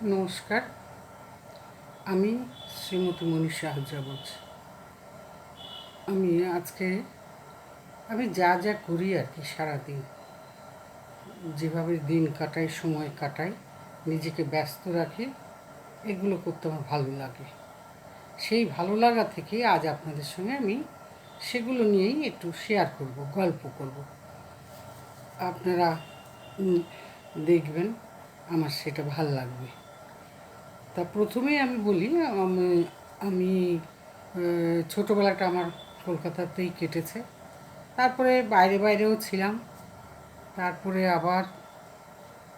নমস্কার, আমি শ্রীমতী মনীষা আহুজা বলছি। আমি আজকে যা যা করি আর কি সারাদিন, যেভাবে দিন কাটাই, সময় কাটাই, নিজেকে ব্যস্ত রাখি, এগুলো করতে আমার ভালো লাগে। সেই ভালো লাগা থেকে আজ আপনাদের সঙ্গে আমি সেগুলো নিয়েই একটু শেয়ার করব, গল্প করব। আপনারা দেখবেন আমার সেটা ভাল লাগবে। তা প্রথমেই আমি বলি, আমি ছোটোবেলাটা আমার কলকাতাতেই কেটেছে। তারপরে বাইরে বাইরেও ছিলাম, তারপরে আবার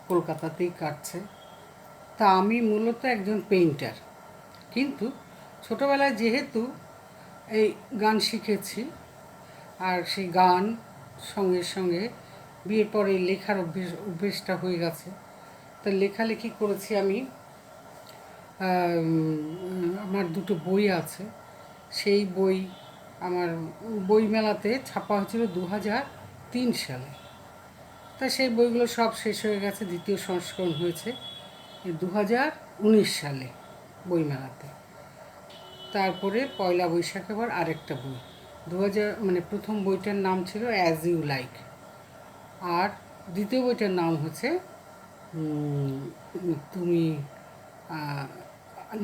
কলকাতাতেই কাটছে। তা আমি মূলত একজন পেইন্টার, কিন্তু ছোটোবেলায় যেহেতু এই গান শিখেছি, আর সেই গান সঙ্গে সঙ্গে বিয়ের পরে লেখার অভ্যেসটা হয়ে গেছে। তা লেখালেখি করেছি আমি। আমার দুটো বই আছে, সেই বই আমার বইমেলাতে ছাপা হয়েছিল 2003 সালে। তা সেই বইগুলো সব শেষ হয়ে গেছে, দ্বিতীয় সংস্করণ হয়েছে 2019 সালে বইমেলাতে। তারপরে পয়লা বৈশাখে আবার আরেকটা বই 2000, প্রথম বইটার নাম ছিল অ্যাজ ইউ লাইক, আর দ্বিতীয় বইটার নাম হচ্ছে তুমি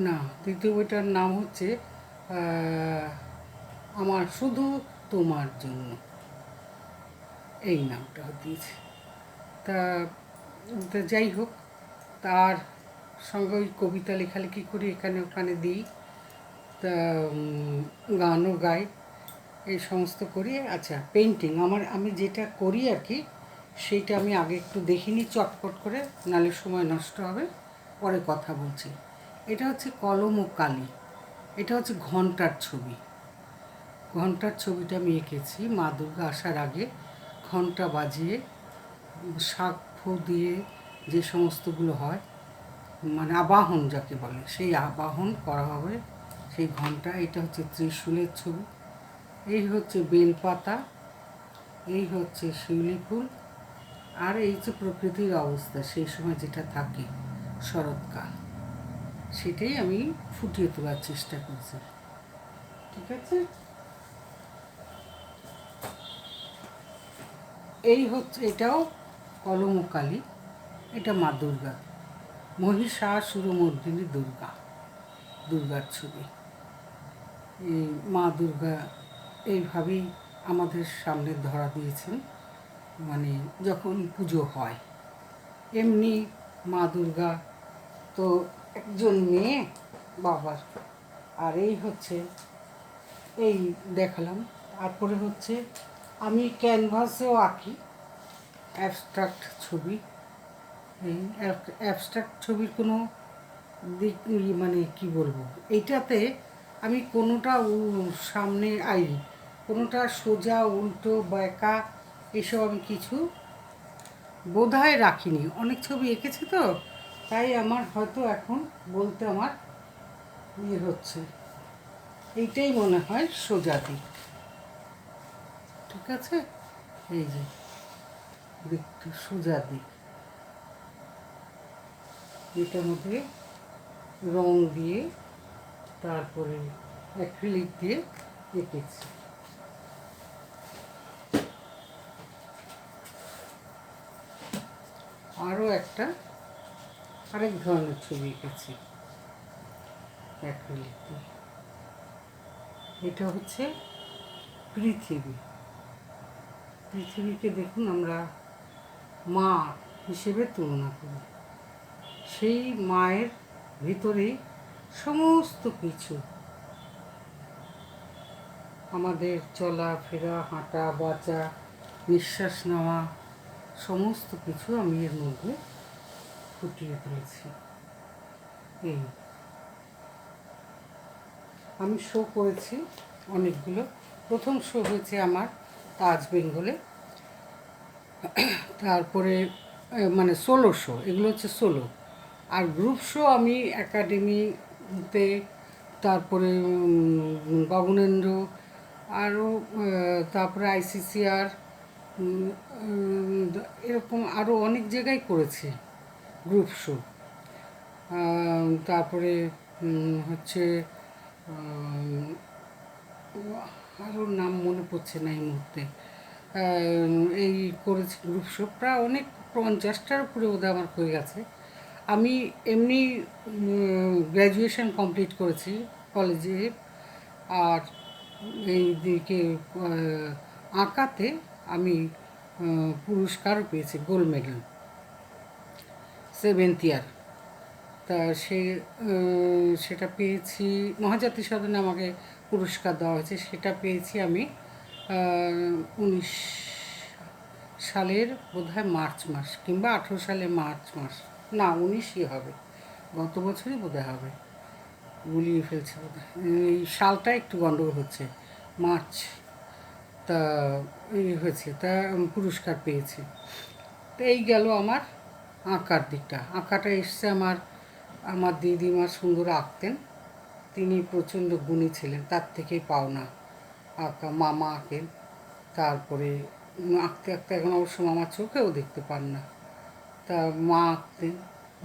না, দ্বিতীয় বইটার নাম হচ্ছে আমার শুধু তোমার জন্য, এই নামটা দিয়েছে। তা তা যাই হোক, তার সঙ্গে ওই কবিতা লেখালেখি করি, এখানে ওখানে দিই। তা গানও গাই, এই সমস্ত করি। আচ্ছা, পেন্টিং আমি যেটা করি আর কি, সেইটা আমি আগে একটু দেখিনি চটপট করে, নাহলে সময় নষ্ট হবে, পরে কথা বলছি। এটা হচ্ছে কলম ও কালি, এটা হচ্ছে ঘণ্টার ছবি। ঘণ্টার ছবিটা আমি এঁকেছি মা দুর্গা আসার আগে। ঘণ্টা বাজিয়ে, শাক ফু দিয়ে যে সমস্তগুলো হয়, আবাহন যাকে বলে, সেই আবাহন করা হবে সেই ঘণ্টা। এটা হচ্ছে ত্রিশূলের ছবি, এই হচ্ছে বেলপাতা, এই হচ্ছে শিউলি ফুল, আর এই হচ্ছে প্রকৃতির অবস্থা সেই সময় যেটা থাকে, শরৎকাল, সেটাই আমি ফুটিয়ে তোলার চেষ্টা করছি। ঠিক আছে, এই হচ্ছে, এটাও কলমকালী, এটা মা দুর্গা, মহিষাসুরমর্দিনী দুর্গা, দুর্গার ছবি। এই মা দুর্গা এইভাবেই আমাদের সামনে ধরা দিয়েছেন, যখন পুজো হয়। এমনি মা দুর্গা তো একজন মেয়ে বাবার। আর এই হচ্ছে, এই দেখালাম। তারপরে হচ্ছে আমি ক্যানভাসেও আঁকি অ্যাবস্ট্রাক্ট ছবি। এই অ্যাবস্ট্রাক্ট ছবির কোনো দিক কি বলবো, এইটাতে আমি কোনোটা সামনে কোনোটা সোজা উল্টো বেঁকা এসব আমি কিছু বোধহয় রাখিনি। অনেক ছবি এঁকেছি তো, তাই আমার হয়তো এখন বলতে আমার হচ্ছে, এইটাই মনে হয় সোজা দিক। ঠিক আছে, এই যে দিকটা সোজা দিক, এটার মধ্যে রং দিয়ে তারপরে অ্যাক্রিলিক দিয়ে এঁকেছি। আরও আরেক ধরনের ছবি এঁকেছি অ্যাক্রিলিক দিয়ে। এটা হচ্ছে পৃথিবী। পৃথিবীকে দেখুন, আমরা মা হিসেবে তুলনা করি, সেই মায়ের ভিতরেই সমস্ত কিছু, আমাদের চলাফেরা, হাঁটা, বাঁচা, নিঃশ্বাস নেওয়া, সমস্ত কিছু আমি এর মধ্যে ফুটিয়ে তুলেছি। এই আমি শো করেছি অনেকগুলো। প্রথম শো হয়েছে আমার তাজ বেঙ্গলে, তারপরে সোলো শো, এগুলো হচ্ছে সোলো। আর গ্রুপ শো আমি একাডেমিতে, তারপরে গগনেন্দ্র, আরও তারপরে ICCR, এরকম আরও অনেক জায়গায় করেছি গ্রুপ শো। তারপরে হচ্ছে আরও নাম মনে পড়ছে না এই মুহূর্তে। এই করেছি গ্রুপ শো প্রায় অনেক 50টার উপরে বোধহয় আমার হয়ে গেছে। আমি এমনি গ্র্যাজুয়েশন কমপ্লিট করেছি কলেজে, আর এই দিকে আঁকাতে আমি পুরস্কারও পেয়েছি, গোল্ড মেডেল 7th ইয়ার। তা সেটা পেয়েছি, মহাজাতি সদনে আমাকে পুরস্কার দেওয়া হয়েছে, সেটা পেয়েছি আমি 19 সালের বোধহয় মার্চ মাস, কিংবা 18 সালে মার্চ মাস, না 19ই হবে, গত বছরই বোধহয় হবে, গুলিয়ে ফেলছে বোধহয়, এই সালটা একটু গণ্ডগোল হচ্ছে, মার্চ। তা এই হয়েছে, তা পুরস্কার পেয়েছি। তো এই গেল আমার আঁকার দিকটা। আঁকাটা এসছে আমার আমার দিদিমা সুন্দর আঁকতেন, তিনি প্রচণ্ড গুণী ছিলেন, তার থেকেই পাওনা আঁকা। মামা আঁকেন, তারপরে আঁকতে আঁকতে এখন অবশ্য মামার চোখেও দেখতে পান না, তা মা আঁকতেন,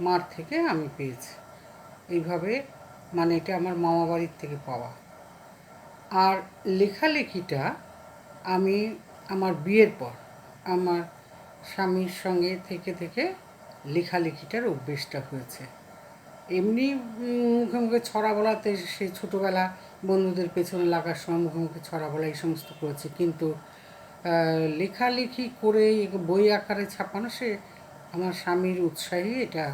মার থেকে আমি পেয়েছি এইভাবে, মানে এটা আমার মামা বাড়ির থেকে পাওয়া। আর লেখালেখিটা আমি আমার বিয়ের পর আমার স্বামীর সঙ্গে থেকে থেকে লেখালেখিটার অভ্যেসটা হয়েছে। এমনি মুখে মুখে ছড়া বলাতে, সে ছোটোবেলা বন্ধুদের পেছনে লাগার সময় মুখে মুখে ছড়া বলা এই সমস্ত করেছে, কিন্তু লেখালেখি করে বই আকারে ছাপানো, সে আমার স্বামীর উৎসাহী এটা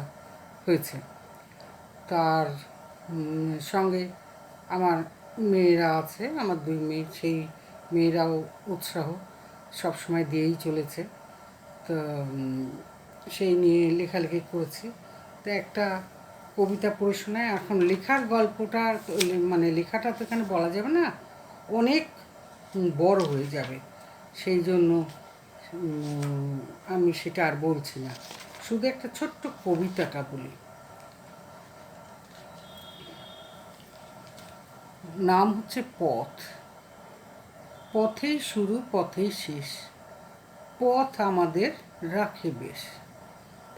হয়েছে। তার সঙ্গে আমার মেয়েরা আছে, আমার 2 মেয়ে, সেই মেয়েরাও উৎসাহ সবসময় দিয়েই চলেছে। তো সেই নিয়ে লেখালেখি করেছি। তো একটা কবিতা পড়ে শোনায়। এখন লেখার গল্পটা, মানে লেখাটা তো এখানে বলা যাবে না, অনেক বড় হয়ে যাবে, সেই জন্য আমি সেটা আর বলছি না, শুধু একটা ছোট্ট কবিতাটা বলি। নাম হচ্ছে পথ। পথেই শুরু, পথেই শেষ, পথ আমাদের রাখে বেশ।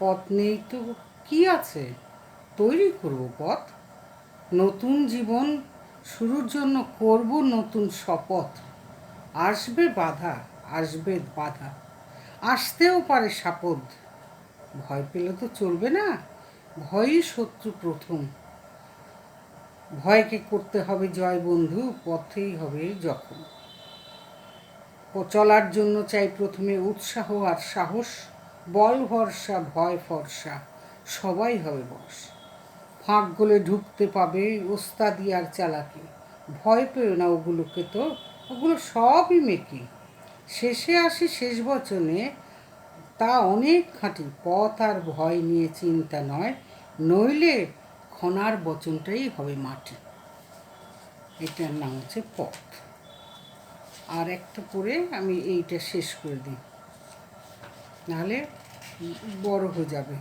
পথ নেই তো কি আছে, তৈরি করব পথ। নতুন জীবন শুরুর জন্য করব নতুন শপথ। আসবে বাধা, আসবে বাধা, আসতেও পারে সাপদ। ভয় পেলে তো চলবে না, ভয়ই শত্রু প্রথম। ভয়কে করতে হবে জয় বন্ধু, পথেই হবে যখন। চলার জন্য চাই প্রথমে উৎসাহ আর সাহস। বল ভরসা ভয় ফরসা, সবাই হবে বশ। ফাঁক গলে ঢুকতে পাবে ওস্তাদি আর চালাকি। ভয় পেও না ওগুলোকে, তো ওগুলো সবই মেকি। শেষে আসি শেষ বচনে, তা অনেক খাঁটি। পথ আর ভয় নিয়ে চিন্তা নয়, নইলে খনার বচনটাই হবে মাটি। এটার নাম হচ্ছে পথ। আর একটা পরে আমি এইটা শেষ করে দিই, নাহলে বড় হয়ে যাবে।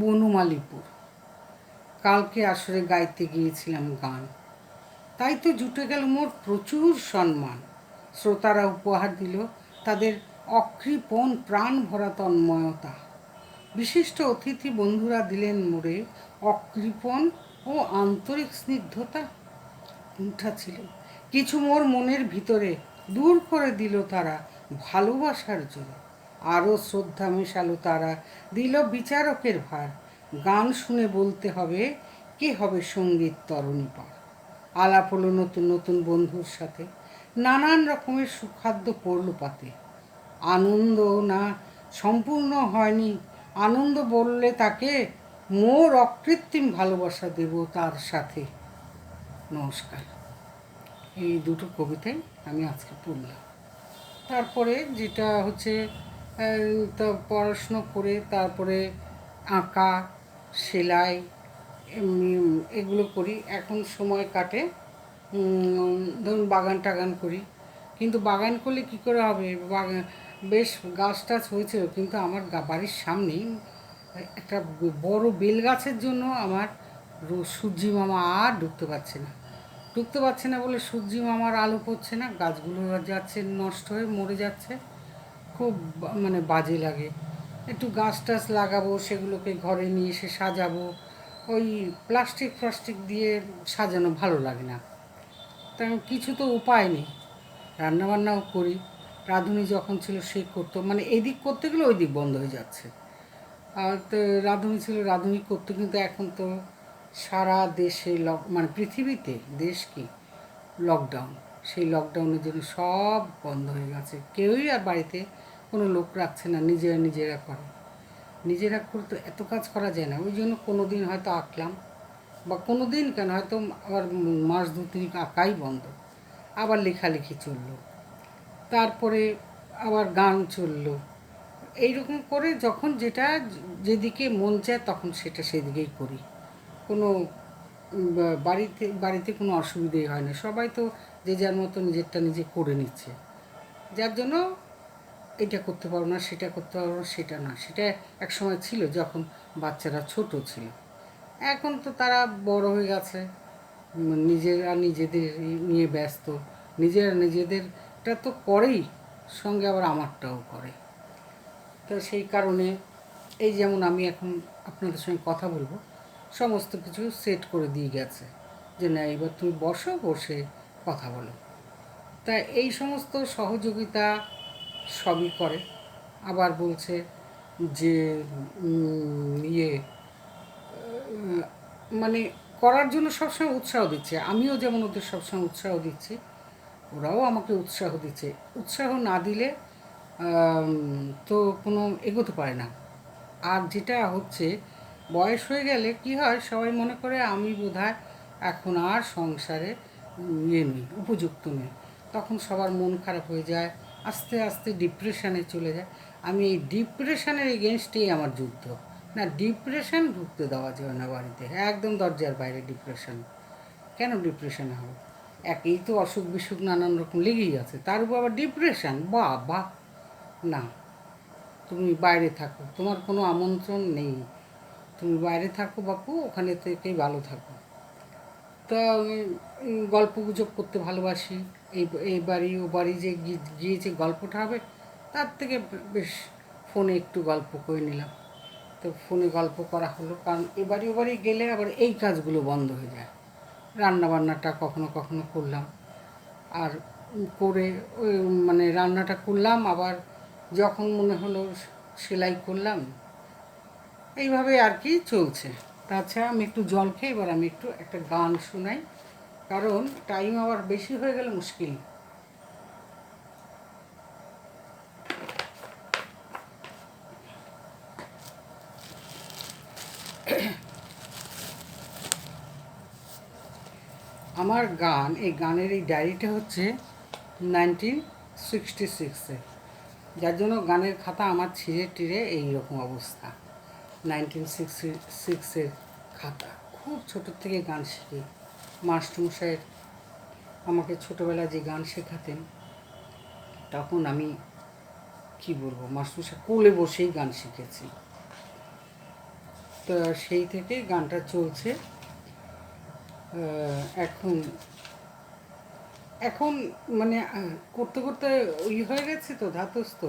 বনমালীপুর। কালকে আসরে গাইতে গিয়েছিলাম গান, তাই তো জুটে গেল মোর প্রচুর সম্মান। শ্রোতারা উপহার দিল তাদের অকৃপণ প্রাণ ভরা তন্ময়তা। বিশিষ্ট অতিথি বন্ধুরা দিলেন মোরে অকৃপণ ও আন্তরিক স্নিগ্ধতা। কুণ্ঠা ছিল কিছু মোর মনের ভিতরে, দূর করে দিল তারা ভালোবাসার জোরে। আরও শ্রদ্ধা মেশালো তারা, দিল বিচারকের ভার। গান শুনে বলতে হবে কে হবে সঙ্গীত তরণী পার। আলাপ হলো নতুন নতুন বন্ধুর সাথে, নানান রকমের সুখাদ্য পড়ল পাতে। আনন্দ না সম্পূর্ণ হয়নি, আনন্দ বললে তাকে মোর অকৃত্রিম ভালোবাসা দেব তার সাথে। নমস্কার। এই দুটো কবিতাই আমি আজকে পড়লাম। তারপরে যেটা হচ্ছে, তো পড়াশুনো করে তারপরে আঁকা, সেলাই, এমনি এগুলো করি। এখন সময় কাটে, ধরুন বাগান টাগান করি। কিন্তু বাগান করলে কী করে হবে, বাগান বেশ গাছ টাছ হয়েছিল, কিন্তু আমার বাড়ির সামনেই একটা বড় বেল গাছের জন্য আমার সূর্যি মামা আর ঢুকতে পারছে না বলে সূর্যি মামার আলো পড়ছে না, গাছগুলো যাচ্ছে নষ্ট হয়ে মরে যাচ্ছে। খুব মানে বাজে লাগে। একটু গাছ টাছ লাগাবো, সেগুলোকে ঘরে নিয়ে এসে সাজাবো, ওই প্লাস্টিক ফ্লাস্টিক দিয়ে সাজানো ভালো লাগে না। তেমন কিছু তো উপায় নেই, রান্নাবান্নাও করি। রাঁধুনি যখন ছিল সে করতো, মানে এদিক করতে গেলে ওই দিক বন্ধ হয়ে যাচ্ছে। আর তো রাঁধুনি ছিল, রাঁধুনি করতো, কিন্তু এখন তো সারা দেশে মানে পৃথিবীতে, দেশ কি, লকডাউন। সেই লকডাউনের জন্য সব বন্ধ হয়ে গেছে, কেউই আর বাড়িতে কোনো লোক রাখছে না, নিজেরা করে। নিজেরা করতে এত কাজ করা যায় না, ওই জন্য কোনো দিন হয়তো আঁকলাম, বা কোনো দিন কেন, হয়তো আবার মাস দু তিনিক আঁকাই বন্ধ, আবার লেখালেখি চললো, তারপরে আবার গান চললো। এইরকম করে যখন যেটা যেদিকে মন চায় তখন সেটা সেদিকেই করি। কোনো বাড়িতে বাড়িতে কোনো অসুবিধেই হয় না, সবাই তো যে যার মতো নিজেরটা নিজে করে নিচ্ছে। যার জন্য এটা করতে পারবো না, সেটা করতে পারবো না, সেটা না, সেটা এক সময় ছিল যখন বাচ্চারা ছোট ছিল। এখন তো তারা বড় হয়ে গেছে, নিজেরা নিজেদের নিয়ে ব্যস্ত, নিজেরা নিজেদেরটা তো করেই, সঙ্গে আবার আমারটাও করে। তো সেই কারণে এই যেমন আমি এখন আপনাদের সঙ্গে কথা বলবো, সমস্ত কিছু সেট করে দিয়ে গেছে যে না এবার তুমি বসে কথা বলো। তা এই সমস্ত সহযোগিতা সবই করে। আবার বলছে যে ইয়ে মানে করার জন্য সবসময় উৎসাহ দিচ্ছে, আমিও যেমন ওদের সবসময় উৎসাহ দিচ্ছি, ওরাও আমাকে উৎসাহ দিচ্ছে। উৎসাহ না দিলে তো কোনো এগোতে পারে না। আর যেটা হচ্ছে, বয়স হয়ে গেলে কি হয়, সবাই মনে করে আমি বোধহয় এখন আর সংসারে নই, উপযুক্ত নই। তখন সবার মন খারাপ হয়ে যায়, আস্তে আস্তে ডিপ্রেশনে চলে যায়। আমি এই ডিপ্রেশনের এগেনস্টেই আমার যুদ্ধ। না, ডিপ্রেশন ঢুকতে দেওয়া যাবে না বাড়িতে, একদম দরজার বাইরে ডিপ্রেশন। কেন ডিপ্রেশনে হবে? একেই তো অসুখ বিসুখ নানান রকম লেগেই আছে, তার উপর আবার ডিপ্রেশন, বাহ! না, তুমি বাইরে থাকো, তোমার কোনো আমন্ত্রণ নেই, তুমি বাইরে থাকো বাপু, ওখানে থেকেই ভালো থাকো। তা গল্প গুজব করতে ভালোবাসি। এই বাড়ি ও বাড়ি যে গিয়ে যে গল্পটা হবে, তার থেকে বেশ ফোনে একটু গল্প করে নিলাম। তো ফোনে গল্প করা হলো, কারণ এ বাড়ি ও বাড়ি গেলে আবার এই কাজগুলো বন্ধ হয়ে যায়। রান্নাবান্নাটা কখনো কখনো করলাম, আর করে ওই মানে রান্নাটা করলাম, আবার যখন মনে হলো সেলাই করলাম, এইভাবে আর কি চলছে। তাছাড়া আমি একটু জল খেয়ে এবার আমি একটু একটা গান শোনাই, কারণ টাইম আবার বেশি হয়ে গেলে মুশকিল। আমার গান, এই গানের এই ডায়েরিটা হচ্ছে 1966-এ, যার জন্য গানের খাতা আমার ছিঁড়ে টিড়ে এইরকম অবস্থা। 1966-এর খাতা, খুব ছোটোর থেকে গান শিখি। মাস্টারমশাইয়ের আমাকে ছোটোবেলায় যে গান শেখাতেন, তখন আমি কি বলবো, মাস্টারমশাই কোলে বসেই গান শিখেছি। তো সেই থেকে গানটা চলছে। এখন এখন মানে করতে করতে ওই হয়ে গেছে তো ধাতস্থ,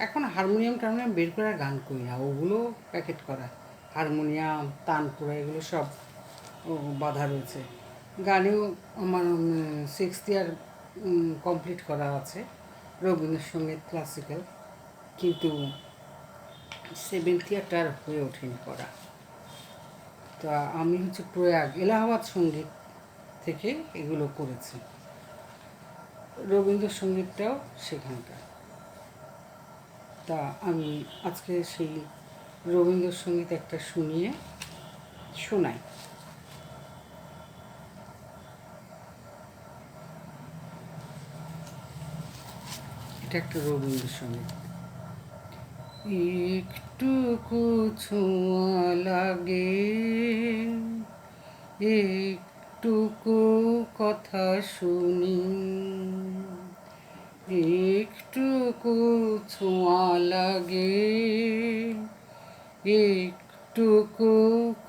এখন হারমোনিয়াম টারমোনিয়াম বের করে গান করি না, ওগুলো প্যাকেট করা। হারমোনিয়াম, তানপুরা, এগুলো সব বাধা রয়েছে। গানেও আমার 6th ইয়ার কমপ্লিট করা আছে, রবীন্দ্রসঙ্গীত ক্লাসিক্যাল, কিন্তু 7th ইয়ারটা আর হয়ে ওঠেনি করা। তা আমি হচ্ছে প্রয়াগ এলাহাবাদ সঙ্গীত থেকে এগুলো করেছি, রবীন্দ্রসঙ্গীতটাও সেখানকার। তা আমি আজকে সেই রবীন্দ্রসঙ্গীত একটা শোনাই। এটা একটা রবীন্দ্রসঙ্গীত। একটুকু ছোঁয়া লাগে, একটুকু কথা শুনি, একটুকু ছোঁয়া লাগে, একটুকু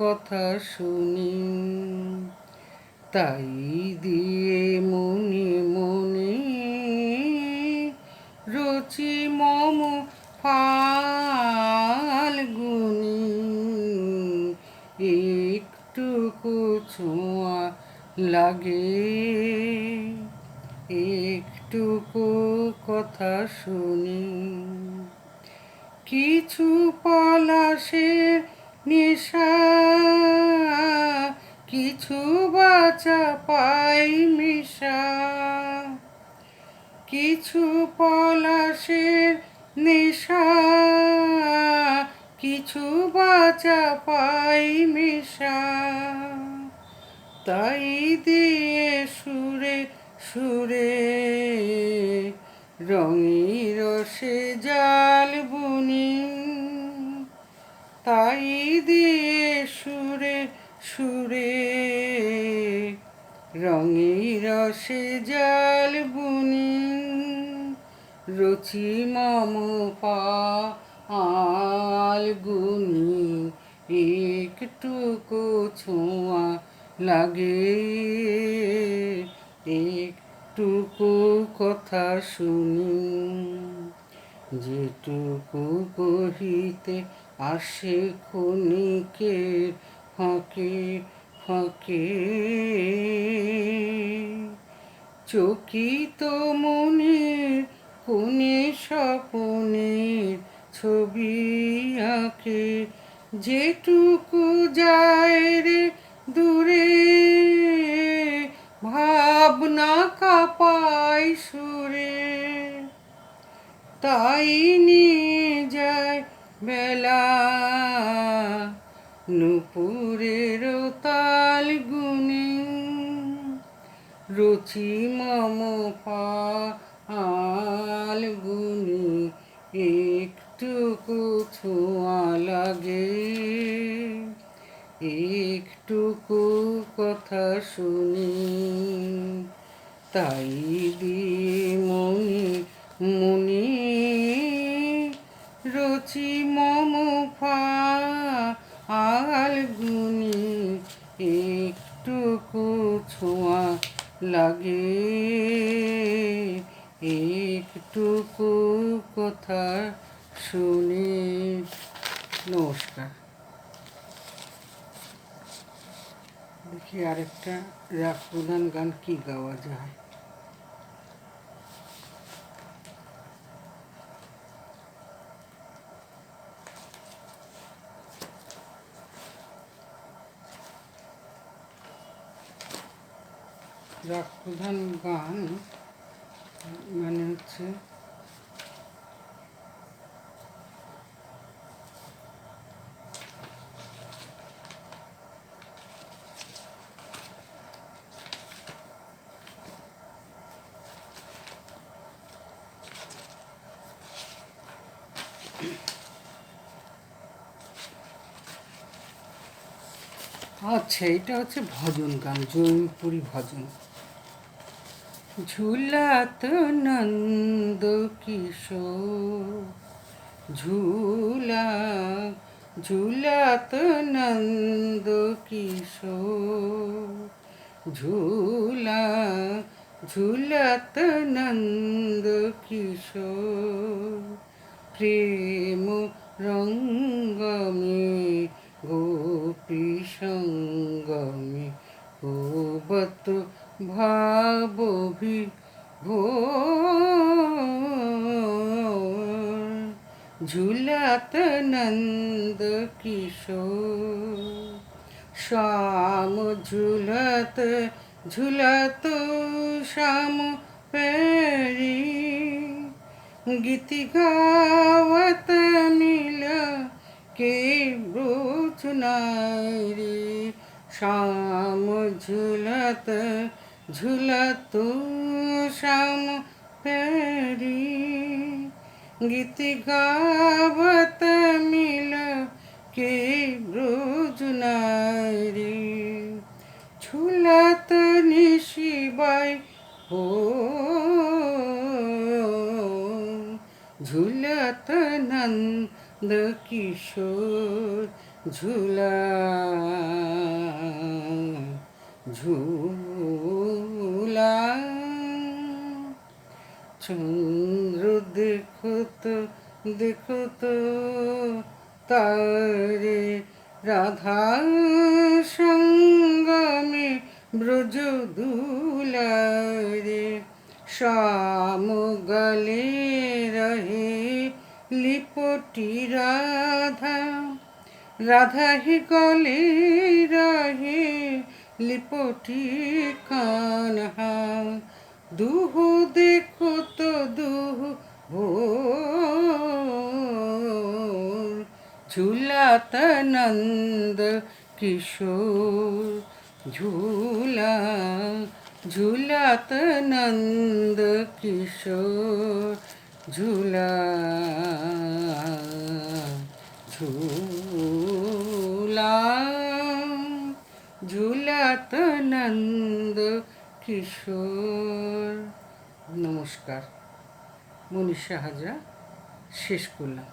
কথা শুনি, তাই দিয়ে মনে মনে রচি মম ফাল্গুনি, একটুকু ছোঁয়া লাগে, একটুকু কথা শুনি। কিছু পলাশের নেশা, কিছু বাচা পাই মিশা, কিছু পলাশের নেশা, কিছু বাচা পাই মিশা, তাই দিয়ে সুরে সুরে রঙের রসে জাল বুনি, তাই দিয়ে সুরে সুরে রঙের রসে জাল বুনি, রচি মম ফাল্গুনি, একটুকু ছোঁয়া লাগে, একটুকু কথা শুনি, যেটুকু কহিতে আসে ক্ষণিকের ফাঁকে ফাঁকে, চকিত মনের কোণে স্বপনের ছবি আঁকে, যেটুকু যায় রে দূরে ভাবনা কাঁপায় সুরে, তাই নিয়ে যায় বেলা নুপুরের তাল গুনে, রচি মম ফাল্গুনি, একটুকু ছোঁয়া লাগে, একটুকু কথা শুনি, তাই দিয়ে মনে মনে রচি মম ফাল্গুনি, একটুকু ছোঁয়া লাগে, একটুকু কথা শুনি। নমস্কার। দেখি আরেকটা রাগ প্রধান গান কি গাওয়া যায়। রাগ প্রধান গান মানে হচ্ছে আচ্ছা, এটা হচ্ছে ভজন গান, জৈনপুরী ভজন। ঝুলাত নন্দ কিশোর, ঝুলা ঝুলাত নন্দ কিশোর, ঝুলা ঝুলাত নন্দ কিশোর, প্রেম রঙ্গমে গোপী সঙ্গমে হোবত ভাব বিভোর, ঝুলাত নন্দ কিশোর, শ্যাম ঝুলত ঝুলত শ্যাম पैरी, गीति गावत मिल के ब्रोच नारी, श्याम झुलत झुलत श्याम पैरी, गीत गावत मिल के ब्रज नारी झूलत निशिबाई हो झूलत नंद किशोर झूला झूला चंद्र देखो तो तारे राधा संग में ब्रज दुलारे श्याम गले रहे लिपटी राधा राधा ही गले रहे लिपटी कान्हा दुहु देखो तो दुहु भोर झूलत नंद किशोर झूला झूलत नंद किशोर झूला झूला झूलत नंद কিশোর। নমস্কার, মনীষা হাজরা শেষ করলাম।